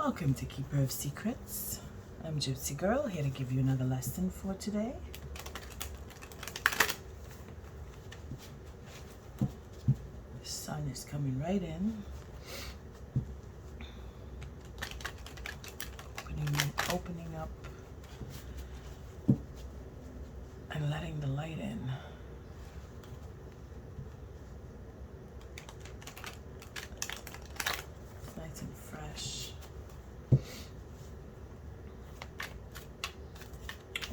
Welcome to Keeper of Secrets. I'm Gypsy Girl, here to give you another lesson for today. The sun is coming right in. Opening up and letting the light in. It's nice and fresh.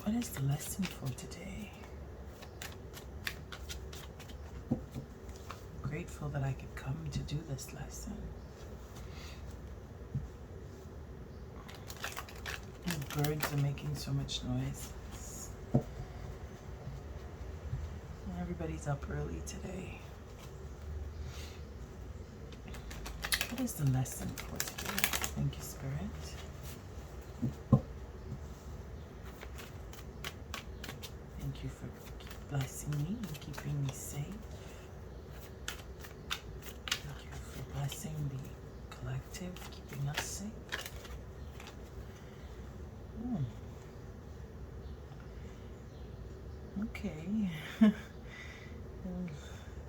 What is the lesson for today? I'm grateful that I could come to do this lesson. The birds are making so much noise. Everybody's up early today. What is the lesson for today? Thank you, Spirit. Thank you for blessing me and keeping me safe. Thank you for blessing the collective, keeping us safe. Okay.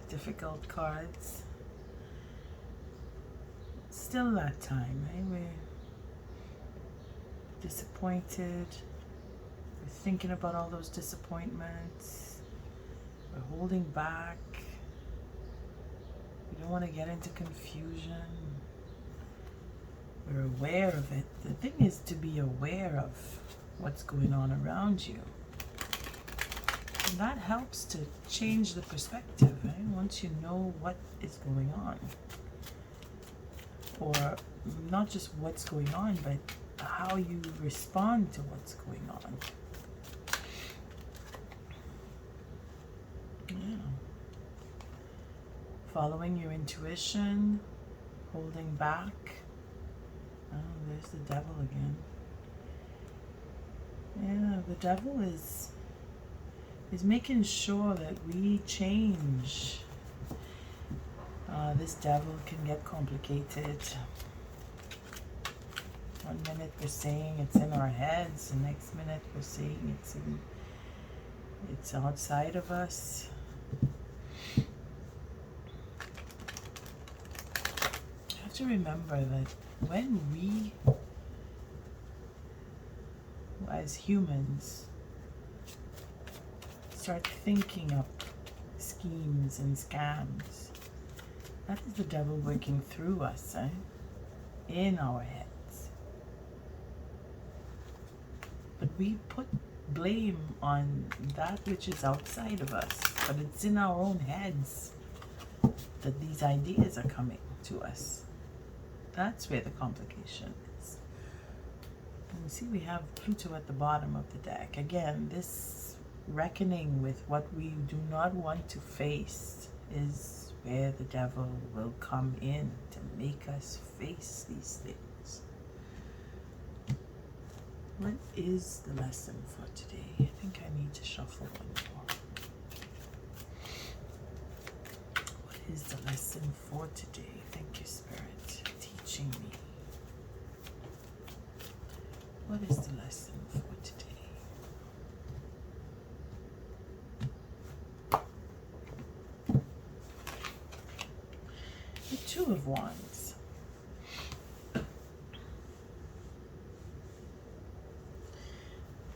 Difficult cards. Still that time, eh? We're disappointed. We're thinking about all those disappointments. We're holding back. We don't want to get into confusion. We're aware of it. The thing is to be aware of what's going on around you. And that helps to change the perspective, right? Once you know what is going on. Or not just what's going on, but how you respond to what's going on. Yeah. Following your intuition, holding back. Oh, there's the devil again. Yeah, the devil is making sure that we change. This devil can get complicated. One minute we're saying it's in our heads, the next minute we're saying it's outside of us. You have to remember that when we, as humans, start thinking up schemes and scams, that is the devil working through us, in our heads. But we put blame on that which is outside of us, but it's in our own heads that these ideas are coming to us. That's where the complication is. And you see, we have Pluto at the bottom of the deck. Again, this reckoning with what we do not want to face is where the devil will come in to make us face these things. What is the lesson for today? I think I need to shuffle one more. What is the lesson for today? Thank you, Spirit, teaching me. What is the lesson for today? The Two of Wands.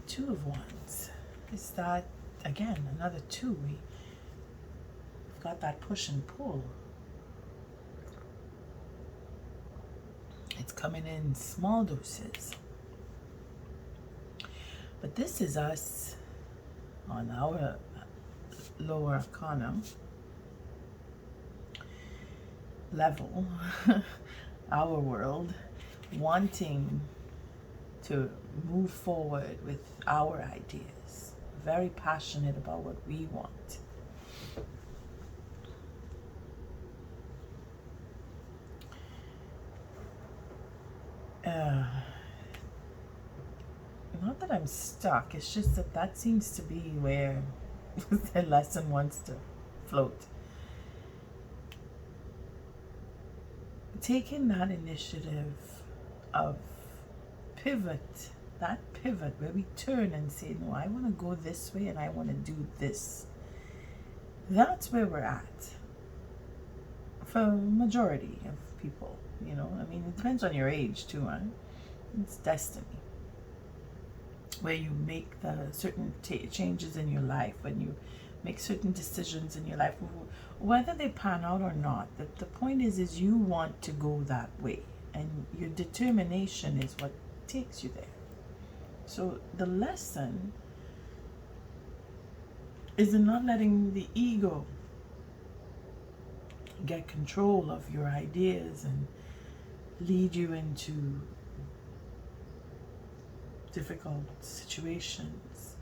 Two of Wands. Is that, again, another two? We've got that push and pull. It's coming in small doses. But this is us on our lower arcana level, our world, wanting to move forward with our ideas, very passionate about what we want. Not that I'm stuck, it's just that seems to be where the lesson wants to float. Taking that initiative of pivot, that pivot where we turn and say, no, I want to go this way and I want to do this. That's where we're at for a majority of people, you know. I mean, it depends on your age too, huh? It's destiny. Where you make the certain changes in your life, when you make certain decisions in your life, whether they pan out or not. The point is you want to go that way, and your determination is what takes you there. So the lesson is in not letting the ego get control of your ideas and lead you into difficult situations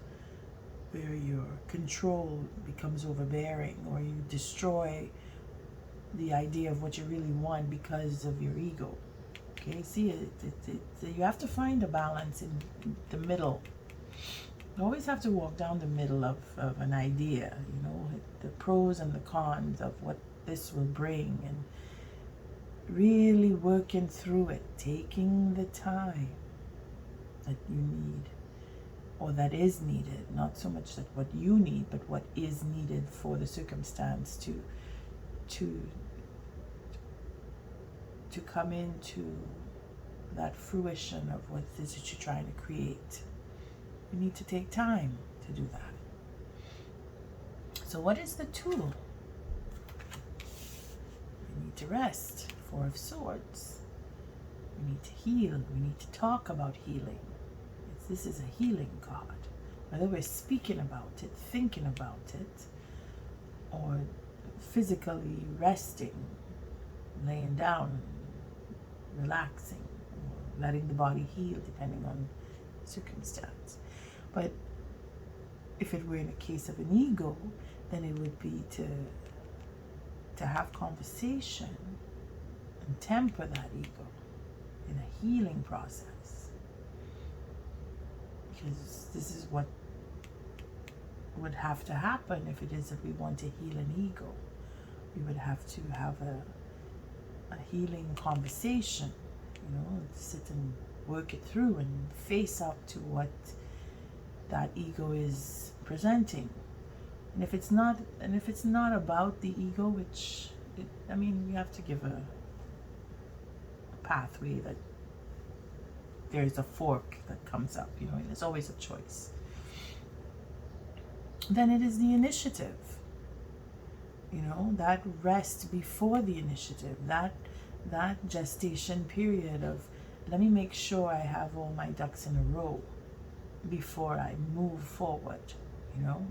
where your control becomes overbearing, or you destroy the idea of what you really want because of your ego. Okay, see, you have to find a balance in the middle. You always have to walk down the middle of an idea, you know, the pros and the cons of what this will bring, and really working through it, taking the time that you need, or that is needed, not so much that what you need, but what is needed for the circumstance to come into that fruition of what it is that you're trying to create. You need to take time to do that. So what is the tool? We need to rest. Four of Swords. We need to heal. We need to talk about healing. This is a healing card. Whether we're speaking about it, thinking about it, or physically resting, laying down, relaxing, or letting the body heal, depending on circumstance. But if it were in a case of an ego, then it would be to have conversation and temper that ego in a healing process. Because this is what would have to happen if it is that we want to heal an ego. We would have to have a healing conversation, you know, sit and work it through and face up to what that ego is presenting. And if it's not about the ego, which I mean, you have to give a pathway that there's a fork that comes up, you know, and there's always a choice. Then it is the initiative, you know, that rest before the initiative, that gestation period of, let me make sure I have all my ducks in a row before I move forward, you know,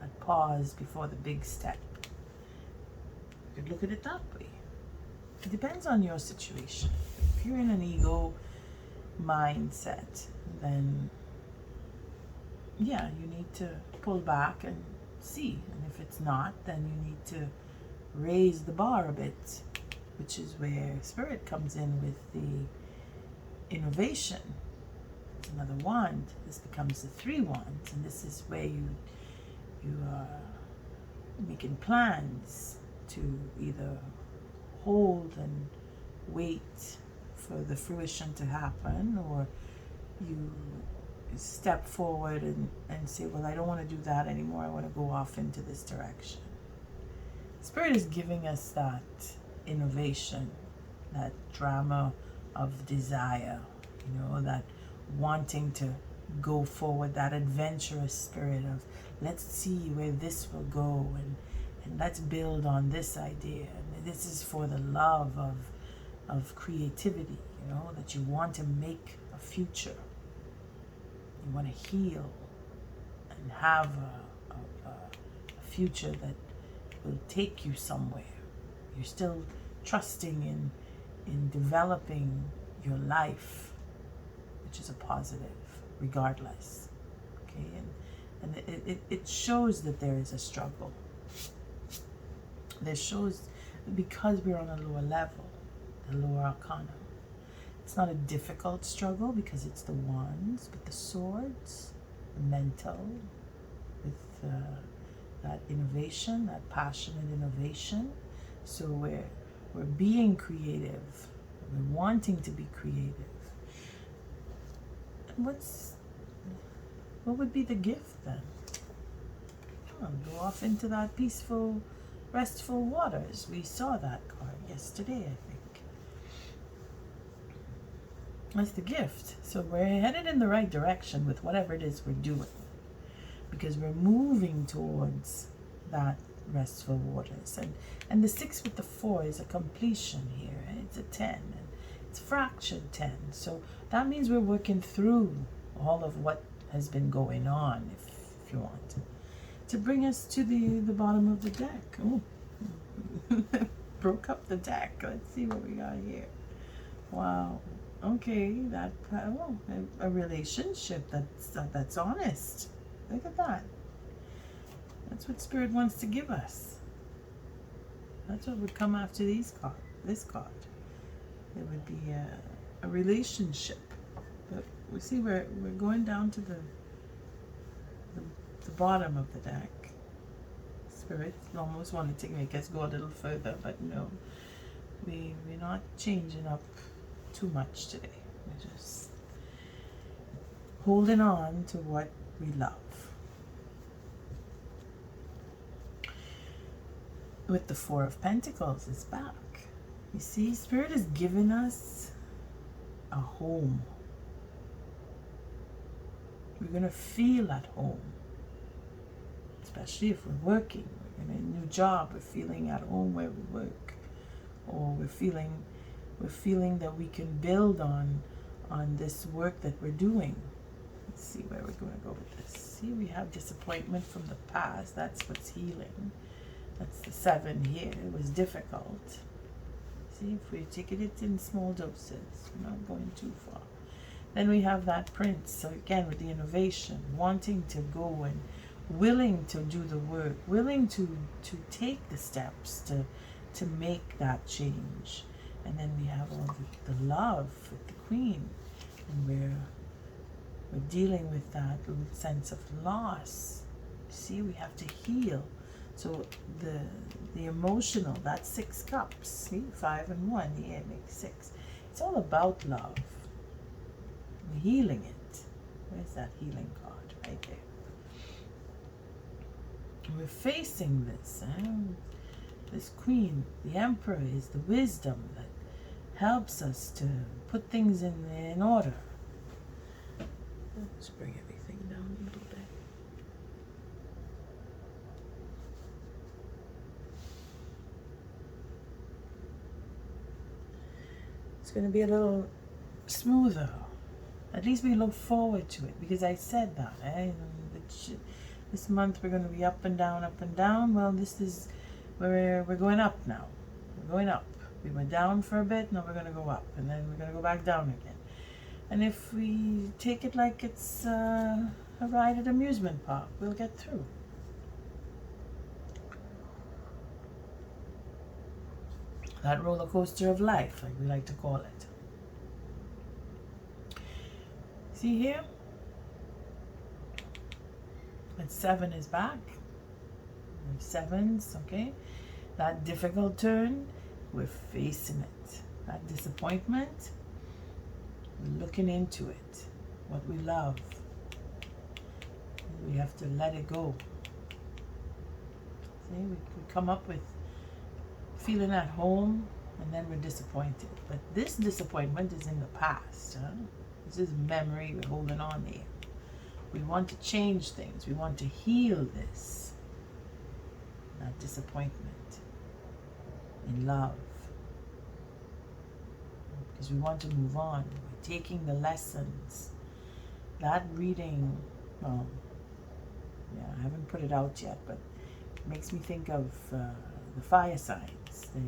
that pause before the big step. You could look at it that way. It depends on your situation. If you're in an ego mindset, then yeah, you need to pull back and see. And if it's not, then you need to raise the bar a bit, which is where Spirit comes in with the innovation. It's another wand. This becomes the 3 wands, and this is where you are making plans to either hold and wait for the fruition to happen, or you step forward and say, well, I don't want to do that anymore. I want to go off into this direction. Spirit is giving us that innovation, that drama of desire, you know, that wanting to go forward, that adventurous spirit of, let's see where this will go, and let's build on this idea. And this is for the love of creativity, you know, that you want to make a future. You want to heal and have a future that will take you somewhere. You're still trusting in developing your life, which is a positive, regardless. Okay, and it shows that there is a struggle. It shows because we're on a lower level, the lower arcana. It's not a difficult struggle because it's the wands, but the swords, the mental, with that innovation, that passionate innovation. So we're being creative, We're wanting to be creative. And what would be the gift then? Go off into that peaceful, restful waters. We saw that card yesterday, I think. That's the gift. So we're headed in the right direction with whatever it is we're doing, because we're moving towards that restful waters. And the 6 with the 4 is a completion here. It's a 10. And it's fractured 10. So that means we're working through all of what has been going on, if you want to bring us to the bottom of the deck. Oh, broke up the deck. Let's see what we got here. Wow. Okay, a relationship that's honest. Look at that. That's what Spirit wants to give us. That's what would come after this card. It would be a relationship. But we see we're going down to the bottom of the deck. Spirit almost wanted to make us go a little further, but no. We're not changing up too much today. We're just holding on to what we love. With the 4 of Pentacles, it's back. You see, Spirit is giving us a home. We're going to feel at home. Especially if we're working, we're in a new job, we're feeling at home where we work. Or we're feeling that we can build on this work that we're doing. Let's see where we're going to go with this. See, we have disappointment from the past. That's what's healing. That's the 7 here. It was difficult. See, if we take it in small doses, we're not going too far. Then we have that Prince. So again, with the innovation, wanting to go and willing to do the work, willing to take the steps to make that change. And then we have all the love with the Queen, and we're dealing with that sense of loss. See, we have to heal. So the emotional, that's 6 cups. See, 5 and 1, yeah, it makes 6. It's all about love. We're healing it. Where's that healing card? Right there. We're facing this. This Queen, the Emperor, is the wisdom that helps us to put things in order. Let's bring everything down a little bit. It's going to be a little smoother. At least we look forward to it, because I said that. This month we're going to be up and down, up and down. Well, we're going up now. We're going up. We went down for a bit, now we're going to go up, and then we're going to go back down again. And if we take it like it's a ride at an amusement park, we'll get through. That roller coaster of life, like we like to call it. See here? That 7 is back. 7s, okay? That difficult turn, we're facing it. That disappointment, we're looking into it. What we love, we have to let it go. See, we come up with feeling at home, and then we're disappointed. But this disappointment is in the past. This is memory we're holding on here. We want to change things. We want to heal this. That disappointment in love. Because we want to move on. We're taking the lessons. That reading, well, yeah, I haven't put it out yet, but it makes me think of the fire signs. The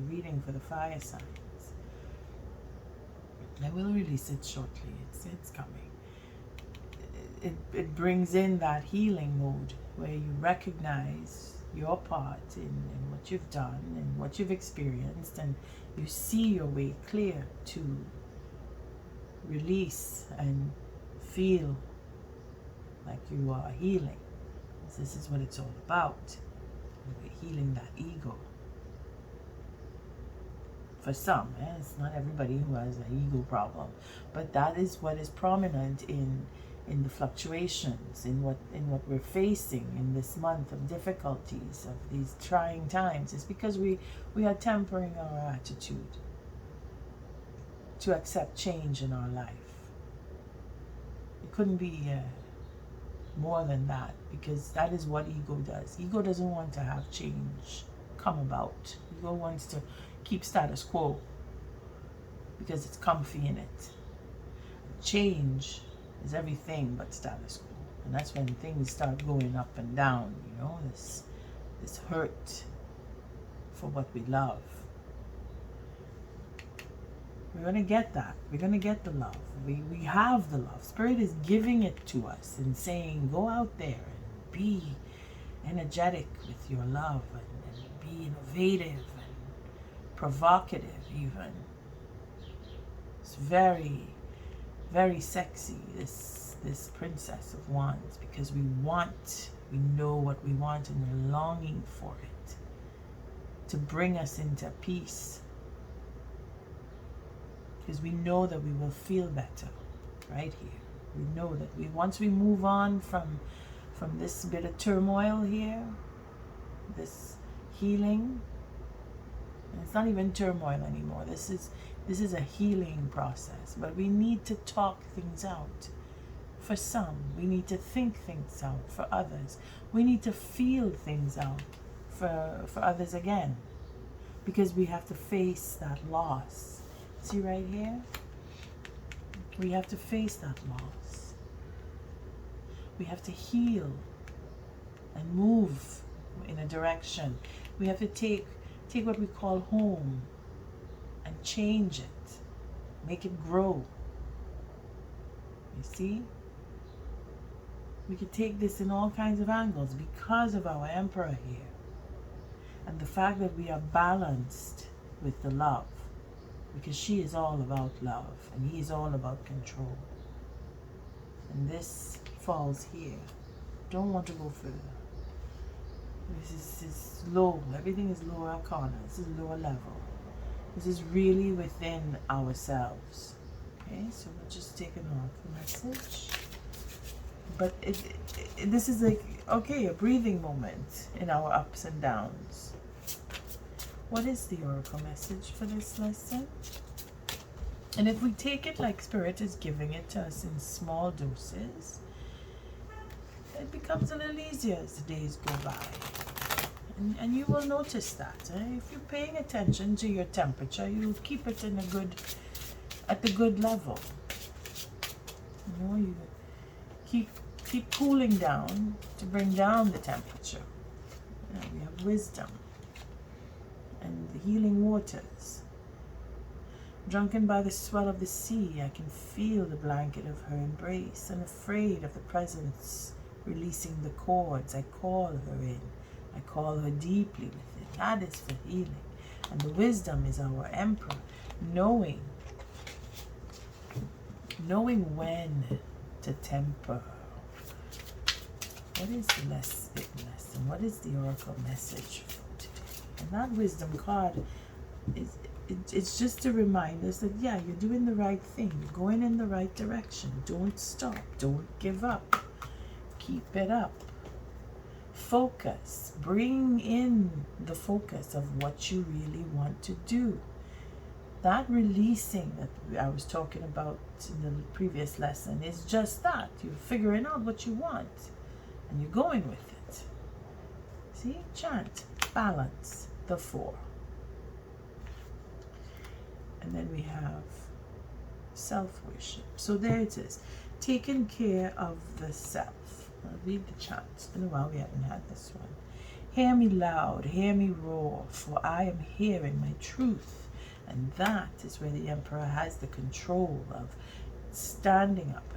reading for the fire signs. I will release it shortly. It's coming. It brings in that healing mode where you recognize your part in what you've done and what you've experienced, and you see your way clear to release and feel like you are healing. This is what it's all about. We're healing that ego. for some. It's not everybody who has an ego problem, but that is what is prominent in the fluctuations, in what we're facing in this month of difficulties, of these trying times. It's because we are tempering our attitude to accept change in our life. It couldn't be more than that, because that is what ego does. Ego doesn't want to have change come about. Ego wants to keep status quo because it's comfy in it. Change is everything but status quo, and that's when things start going up and down. This hurt for what we love. We're going to get that. We're going to get the love. We have the love. Spirit is giving it to us and saying, go out there and be energetic with your love, and be innovative and provocative even. It's very, very sexy, this Princess of Wands, because we know what we want, and we're longing for it to bring us into peace. Because we know that we will feel better right here. We know that once we move on from this bit of turmoil here, this healing, and it's not even turmoil anymore. This is a healing process. But we need to talk things out. For some, we need to think things out. For others, we need to feel things out. For others again, because we have to face that loss. See right here? We have to face that loss. We have to heal and move in a direction. We have to take what we call home and change it. Make it grow. You see? We could take this in all kinds of angles because of our Emperor here. And the fact that we are balanced with the love. Because she is all about love, and he is all about control. And this falls here. Don't want to go further. This is low. Everything is lower arcana. This is lower level. This is really within ourselves. Okay, so we'll just take an oracle message. But this is like, okay, a breathing moment in our ups and downs. What is the oracle message for this lesson? And if we take it like Spirit is giving it to us in small doses, it becomes a little easier as the days go by. And you will notice that. If you're paying attention to your temperature, you'll keep it at the good level. You keep cooling down to bring down the temperature. We have wisdom. And the healing waters. Drunken by the swell of the sea, I can feel the blanket of her embrace, and afraid of the presence releasing the cords, I call her in. I call her deeply within. That is for healing. And the wisdom is our Emperor, knowing when to temper. What is the lesson? What is the oracle message for today? And that wisdom card it's just to remind us that, yeah, you're doing the right thing. You're going in the right direction. Don't stop. Don't give up. Keep it up. Focus. Bring in the focus of what you really want to do. That releasing that I was talking about in the previous lesson is just that. You're figuring out what you want and you're going with it. See? Chant. Balance. The 4. And then we have self-worship. So there it is. Taking care of the self. I'll read the chant. It's been a while we haven't had this one. Hear me loud, hear me roar, for I am hearing my truth. And that is where the Emperor has the control of standing up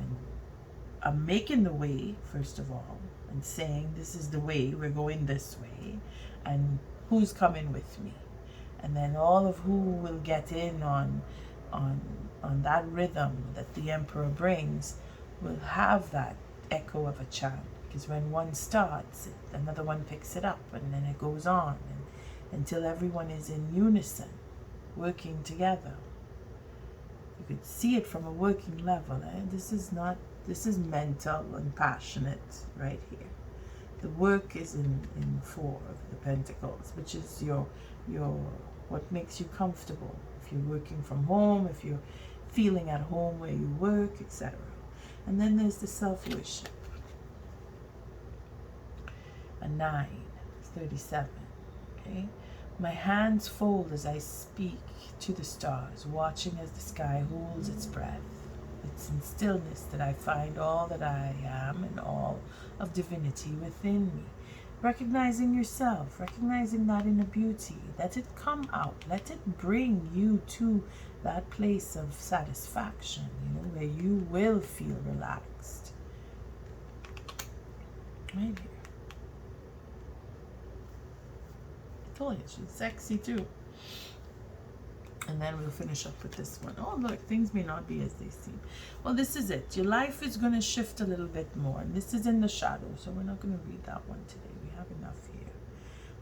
and making the way, first of all, and saying, this is the way, we're going this way, and who's coming with me? And then all of who will get in on that rhythm that the Emperor brings will have that echo of a chant. Because when one starts, another one picks it up, and then it goes on until everyone is in unison. working together. You could see it from a working level. This is mental and passionate right here. The work is in 4 of the Pentacles, which is your what makes you comfortable. If you're working from home, if you're feeling at home where you work, etc. And then there's the self-worship. A 9, 37. Okay? My hands fold as I speak to the stars, watching as the sky holds its breath. It's in stillness that I find all that I am and all of divinity within me. Recognizing yourself, recognizing that inner beauty, let it come out, let it bring you to that place of satisfaction, where you will feel relaxed. Right here. I told you, she's sexy too. And then we'll finish up with this one. Oh, look, things may not be as they seem. Well, this is it. Your life is going to shift a little bit more. And this is in the shadow, so we're not going to read that one today. We have enough here.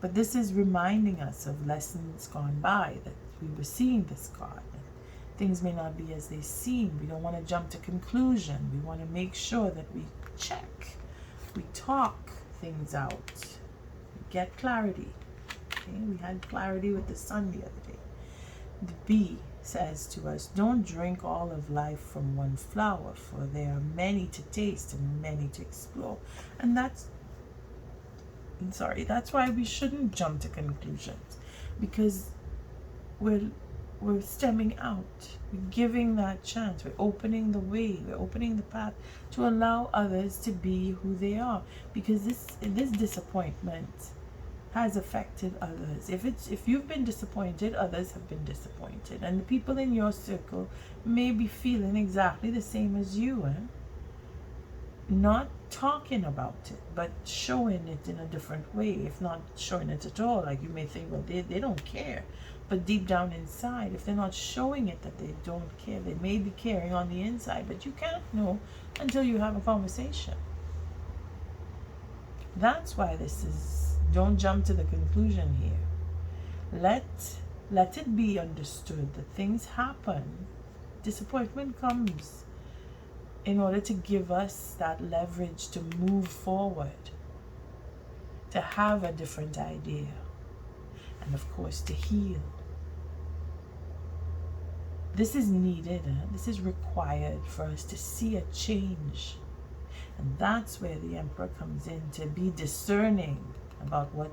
But this is reminding us of lessons gone by, that we were seeing this card. Things may not be as they seem. We don't want to jump to conclusion. We want to make sure that we check. We talk things out. We get clarity. Okay? We had clarity with the sun the other day. The B says to us, don't drink all of life from one flower, for there are many to taste and many to explore. And that's why we shouldn't jump to conclusions, because we're stemming out. We're giving that chance. We're opening the way. We're opening the path to allow others to be who they are, because this disappointment has affected others. If you've been disappointed, others have been disappointed, and the people in your circle may be feeling exactly the same as you. Not talking about it, but showing it in a different way. If not showing it at all, like you may think, well, they don't care, but deep down inside, if they're not showing it that they don't care, they may be caring on the inside, but you can't know until you have a conversation. That's why this is, don't jump to the conclusion here. Let it be understood that things happen. Disappointment comes in order to give us that leverage to move forward, to have a different idea, and of course to heal. This is needed. This is required for us to see a change. And that's where the Emperor comes in, to be discerning about what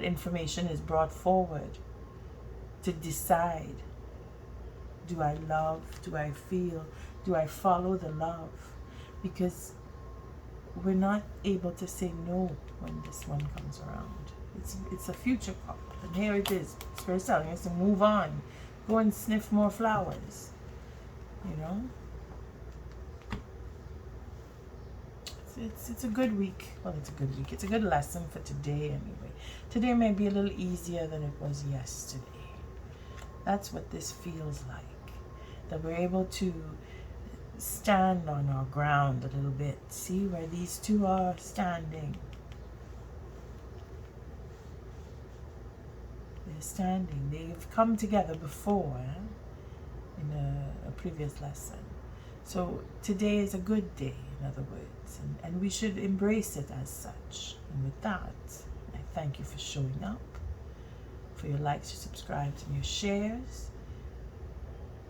information is brought forward, to decide, do I love, do I feel, do I follow the love? Because we're not able to say no when this one comes around. It's a future cup, and here it is. Spirit's telling us to move on, go and sniff more flowers, It's a good week. Well, it's a good week. It's a good lesson for today anyway. Today may be a little easier than it was yesterday. That's what this feels like. That we're able to stand on our ground a little bit. See where these two are standing. They're standing. They've come together before in a previous lesson. So today is a good day, in other words, and we should embrace it as such. And with that, I thank you for showing up, for your likes, your subscribes, and your shares.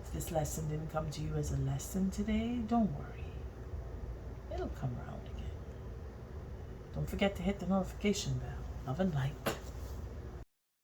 If this lesson didn't come to you as a lesson today, don't worry. It'll come around again. Don't forget to hit the notification bell. Love and light.